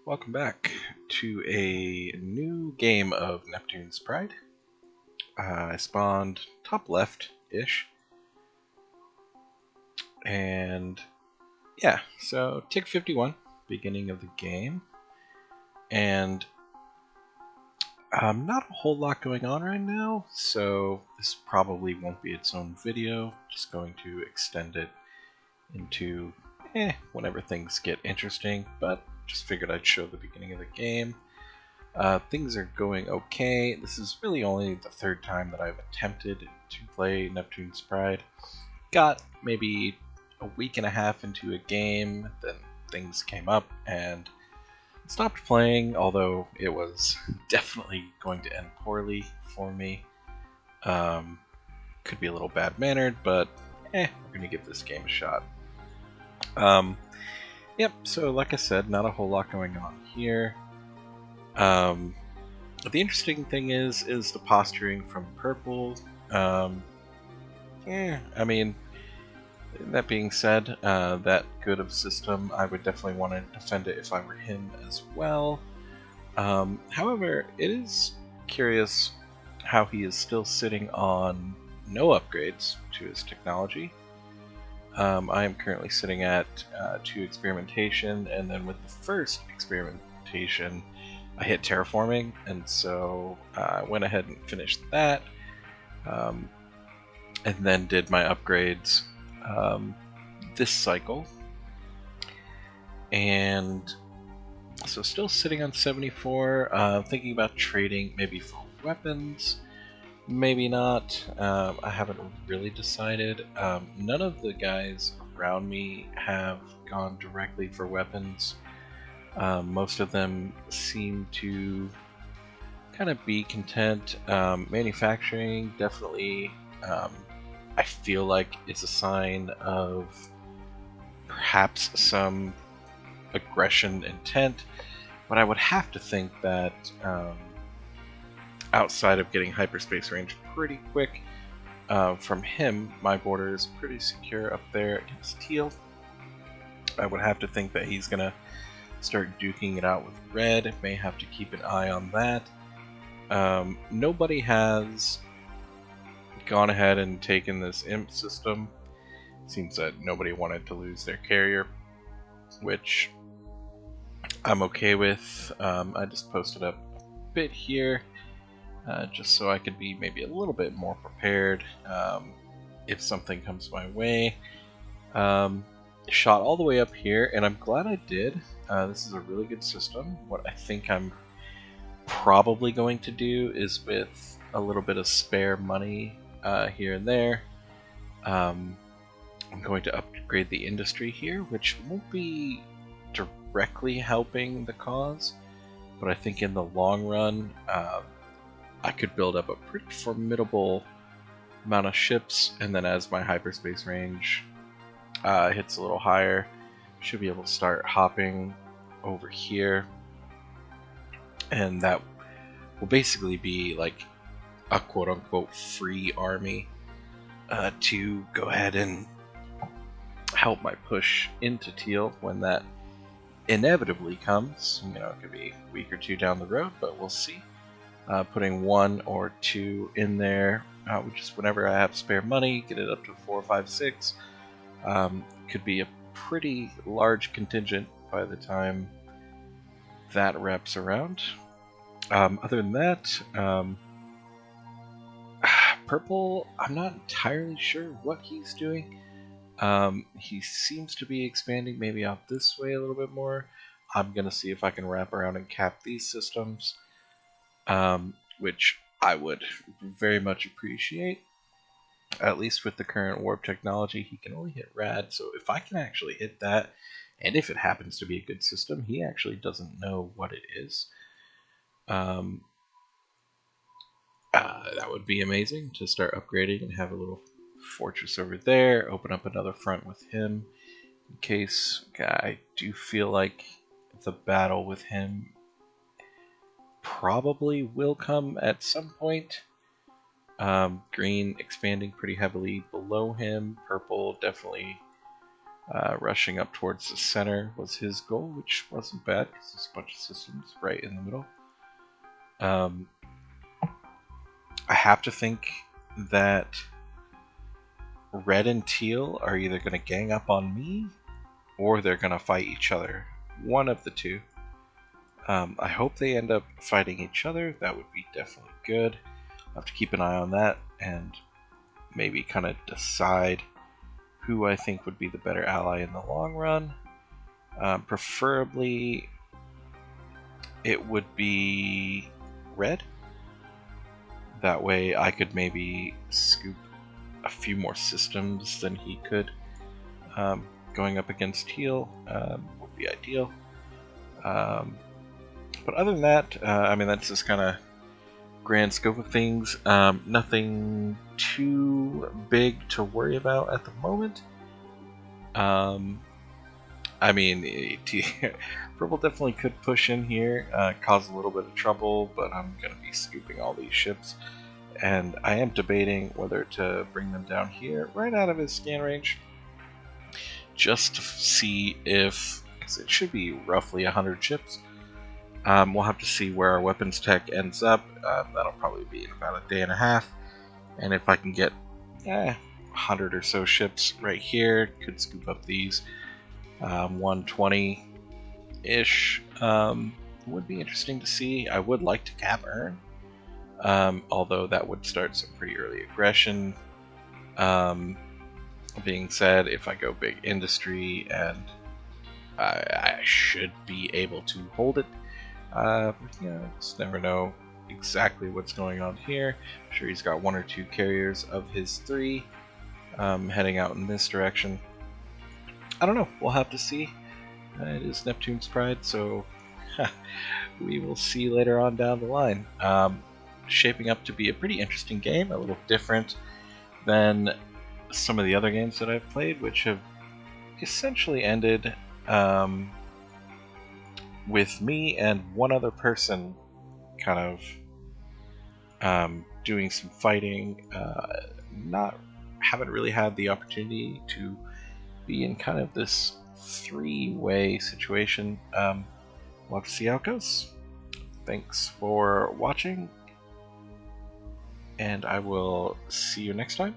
Welcome back to a new game of Neptune's Pride. I spawned top left-ish, and yeah, so tick 51, beginning of the game, and not a whole lot going on right now, so this probably won't be its own video, just going to extend it into whenever things get interesting, but just figured I'd show the beginning of the game. Things are going okay. This is really only the third time that I've attempted to play Neptune's Pride. Got maybe a week and a half into a game, then things came up and stopped playing, although it was definitely going to end poorly for me. Could be a little bad-mannered, but we're going to give this game a shot. Yep, so like I said, not a whole lot going on here. The interesting thing is the posturing from purple. I mean, that being said, that good of system, I would definitely want to defend it if I were him as well. However, it is curious how he is still sitting on no upgrades to his technology. I am currently sitting at 2 experimentation, and then with the first experimentation, I hit terraforming, and so I went ahead and finished that, and then did my upgrades this cycle. And so still sitting on 74, thinking about trading maybe for weapons, maybe not. I haven't really decided. None of the guys around me have gone directly for weapons. Most of them seem to kind of be content. Manufacturing definitely, I feel like it's a sign of perhaps some aggression intent, but I would have to think that outside of getting hyperspace range pretty quick from him, my border is pretty secure up there against teal. I would have to think that he's going to start duking it out with red. May have to keep an eye on that. Nobody has gone ahead and taken this imp system. Seems that nobody wanted to lose their carrier, which I'm okay with. I just posted up a bit here just so I could be maybe a little bit more prepared if something comes my way. Shot all the way up here, and I'm glad I did. This is a really good system. What I think I'm probably going to do is, with a little bit of spare money here and there, I'm going to upgrade the industry here, which won't be directly helping the cause, but I think in the long run I could build up a pretty formidable amount of ships, and then as my hyperspace range hits a little higher, should be able to start hopping over here, and that will basically be like a quote-unquote free army to go ahead and help my push into teal when that inevitably comes. You know, it could be a week or two down the road, but we'll see. Putting 1 or 2 in there, just whenever I have spare money, get it up to 4, 5, 6. Could be a pretty large contingent by the time that wraps around. Other than that, purple, I'm not entirely sure what he's doing. He seems to be expanding maybe out this way a little bit more. I'm going to see if I can wrap around and cap these systems, which I would very much appreciate. At least with the current warp technology, he can only hit rad, so if I can actually hit that, and if it happens to be a good system, he actually doesn't know what it is. That would be amazing to start upgrading and have a little fortress over there, open up another front with him, in case I do feel like the battle with him probably will come at some point. Green expanding pretty heavily below him, purple definitely Rushing up towards the center was his goal, which wasn't bad because there's a bunch of systems right in the middle. I have to think that red and teal are either going to gang up on me or they're going to fight each other. One of the two. I hope they end up fighting each other. That would be definitely good. I'll have to keep an eye on that and maybe kind of decide who I think would be the better ally in the long run. Preferably, it would be red. That way I could maybe scoop a few more systems than he could. Going up against teal would be ideal. But other than that, I mean, that's just kind of grand scope of things. Nothing too big to worry about at the moment. I mean, purple definitely could push in here, cause a little bit of trouble, but I'm going to be scooping all these ships. And I am debating whether to bring them down here, right out of his scan range, just to see if, because it should be roughly 100 ships. We'll have to see where our weapons tech ends up. That'll probably be in about a day and a half. And if I can get 100 or so ships right here, could scoop up these 120-ish. Would be interesting to see. I would like to cap earn, although that would start some pretty early aggression. Being said, if I go big industry, and I should be able to hold it. Just never know exactly what's going on here. I'm sure he's got 1 or 2 carriers of his 3 heading out in this direction. I don't know. We'll have to see. It is Neptune's Pride, so we will see later on down the line. Shaping up to be a pretty interesting game, a little different than some of the other games that I've played, which have essentially ended with me and one other person kind of doing some fighting. Haven't really had the opportunity to be in kind of this 3-way situation. We'll have to see how it goes. Thanks for watching, and I will see you next time.